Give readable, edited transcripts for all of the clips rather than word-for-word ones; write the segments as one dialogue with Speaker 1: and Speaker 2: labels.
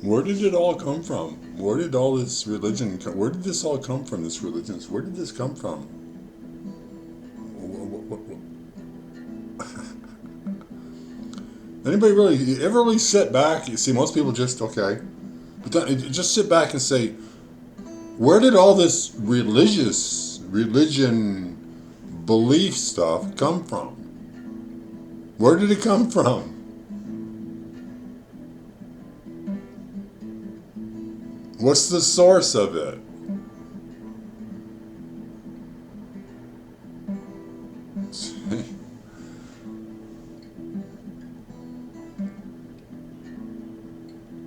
Speaker 1: Where did it all come from? Where did all this religion? Where did this all come from? This religion? Where did this come from? Anybody really? You ever really sit back? You see, most people just okay, but just sit back and say, where did all this religion belief stuff come from? Where did it come from? What's the source of it?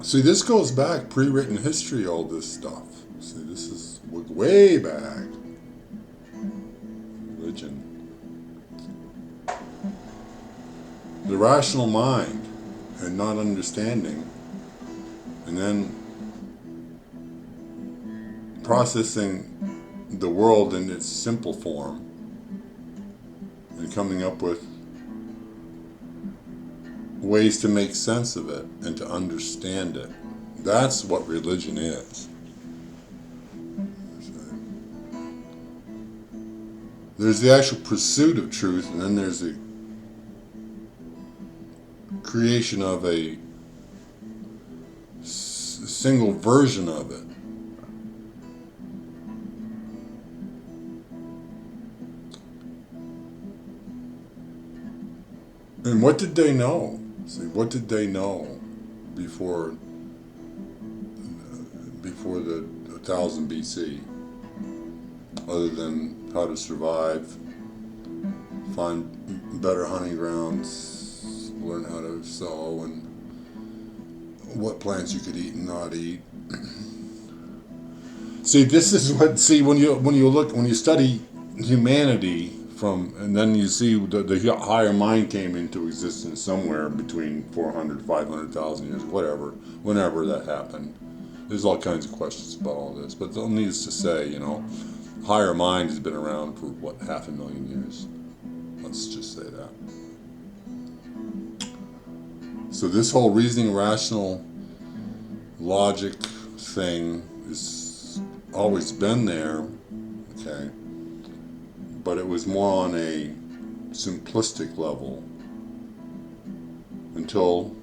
Speaker 1: See, this goes back pre-written history, all this stuff. See, this is way back. Religion. The rational mind and not understanding, and then processing the world in its simple form and coming up with ways to make sense of it and to understand it. That's what religion is. There's the actual pursuit of truth, and then there's the creation of a single version of it. And what did they know? See, what did they know before the 1000 BC, other than how to survive, find better hunting grounds, learn how to sow, and what plants you could eat and not eat. See, this is what. See, when you study humanity from, and then you see the higher mind came into existence somewhere between 400, 500,000 years, whatever, whenever that happened. There's all kinds of questions about all this, but needless to say, higher mind has been around for what, 500,000 years. Let's just say that. So this whole reasoning, rational logic thing has always been there, okay? But it was more on a simplistic level until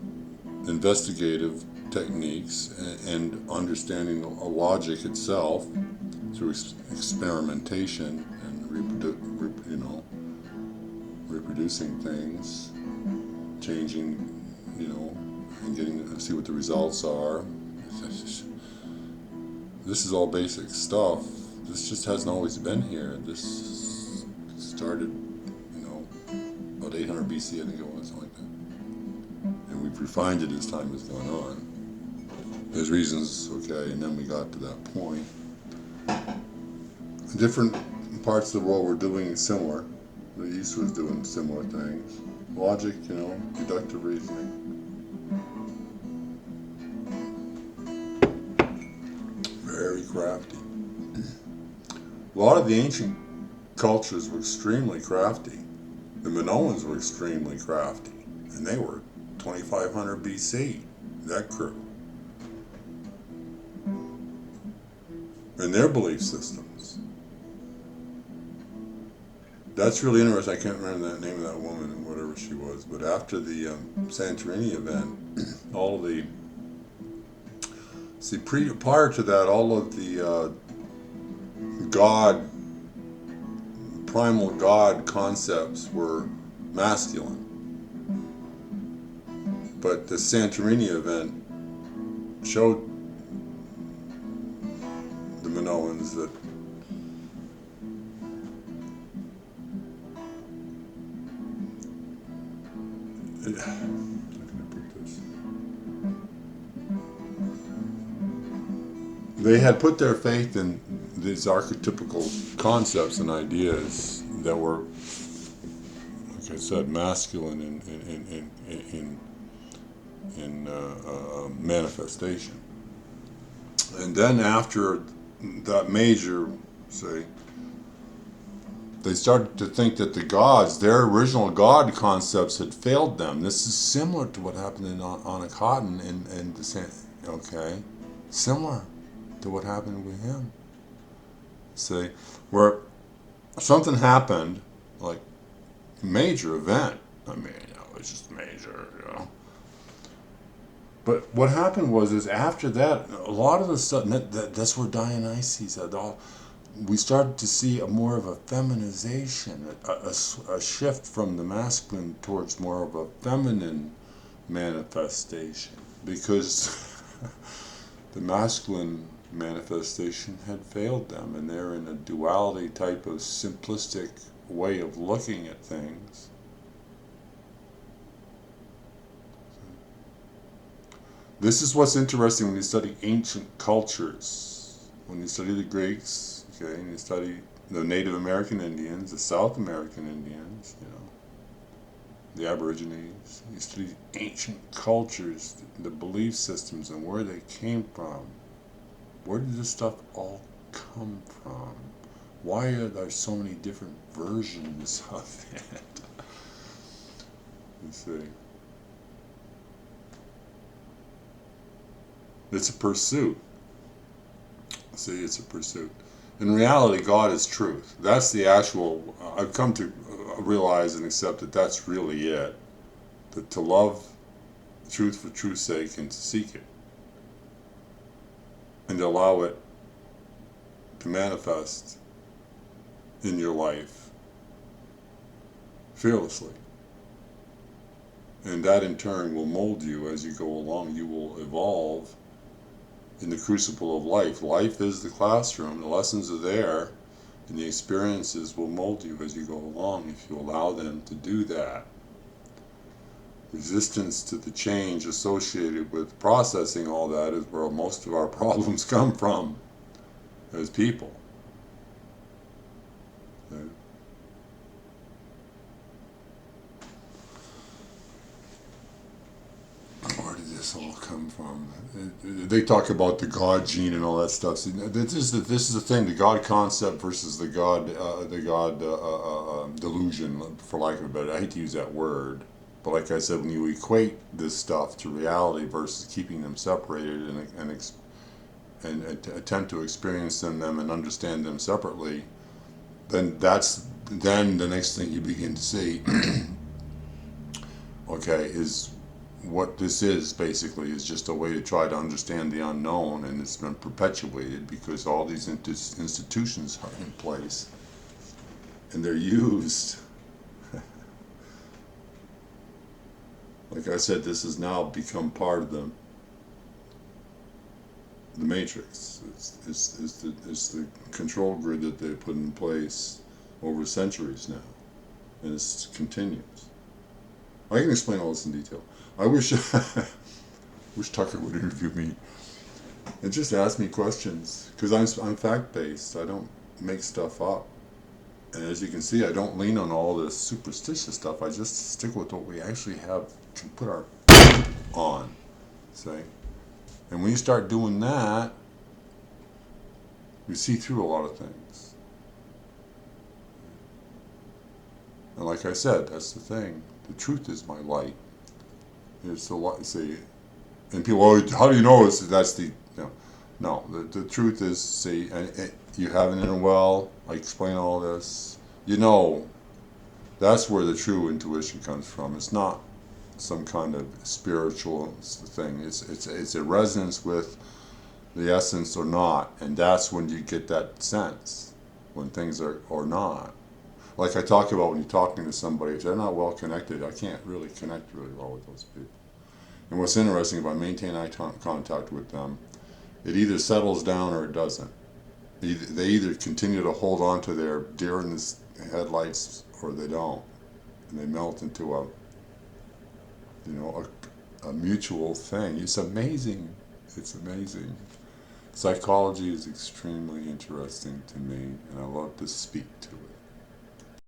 Speaker 1: investigative techniques and understanding the logic itself through experimentation and reproducing things, changing, and getting to see what the results are. This is all basic stuff. This just hasn't always been here. This started, about 800 BC, I think it was, something like that. And we've refined it as time has gone on. There's reasons, okay, and then we got to that point. Different parts of the world were doing similar. The East was doing similar things. Logic, deductive reasoning. Very crafty. A lot of the ancient cultures were extremely crafty. The Minoans were extremely crafty, and they were 2500 BC, that crew. And their belief systems. That's really interesting. I can't remember the name of that woman, whatever she was, but after the Santorini event, all of the... See, prior to that, all of the primal God concepts were masculine. But the Santorini event showed the Minoans that how can I put this? They had put their faith in these archetypical concepts and ideas that were, like I said, masculine in manifestation. And then after that major, they started to think that the gods, their original god concepts, had failed them. This is similar to what happened in Akhenaten okay, similar to what happened with him. See, where something happened, like major event. I mean, it's just major. But what happened is after that, a lot of the stuff, that's where Dionysus had all, we started to see more of a feminization, a shift from the masculine towards more of a feminine manifestation. Because the masculine manifestation had failed them, and they're in a duality type of simplistic way of looking at things. This is what's interesting when you study ancient cultures. When you study the Greeks, okay, and you study the Native American Indians, the South American Indians, the Aborigines. You study ancient cultures, the belief systems, and where they came from. Where did this stuff all come from? Why are there so many different versions of it? You see. It's a pursuit. See, it's a pursuit. In reality, God is truth. That's the actual, I've come to realize and accept that that's really it. That to love truth for truth's sake and to seek it. And to allow it to manifest in your life fearlessly. And that in turn will mold you as you go along. You will evolve in the crucible of life. Life is the classroom. The lessons are there, and the experiences will mold you as you go along if you allow them to do that. Resistance to the change associated with processing all that is where most of our problems come from as people. Okay. Where did this all come from? They talk about the God gene and all that stuff. See, this is the thing: the God concept versus the God delusion, for lack of a better. I hate to use that word, but like I said, when you equate this stuff to reality versus keeping them separated and attempt to experience them and understand them separately, then the next thing you begin to see, okay, is what this is basically is just a way to try to understand the unknown, and it's been perpetuated because all these institutions are in place and they're used. Like I said, this has now become part of the matrix. It's the control grid that they put in place over centuries now, and it continues. I can explain all this in detail. I wish Tucker would interview me and just ask me questions, because I'm fact-based. I don't make stuff up, and as you can see, I don't lean on all this superstitious stuff. I just stick with what we actually can put our on, say. And when you start doing that, you see through a lot of things. And like I said, that's the thing. The truth is my light. It's the light. See, and people, how do you know that's the? No. The truth is, see, you have an inner well. I explain all this. That's where the true intuition comes from. It's not some kind of spiritual thing. It's a resonance with the essence or not, and that's when you get that sense when things are or not. Like I talk about when you're talking to somebody, if they're not well connected, I can't really connect really well with those people. And what's interesting, if I maintain eye contact with them, it either settles down or it doesn't. They either continue to hold on to their deer in the headlights or they don't, and they melt into a mutual thing. It's amazing. It's amazing. Psychology is extremely interesting to me, and I love to speak to it.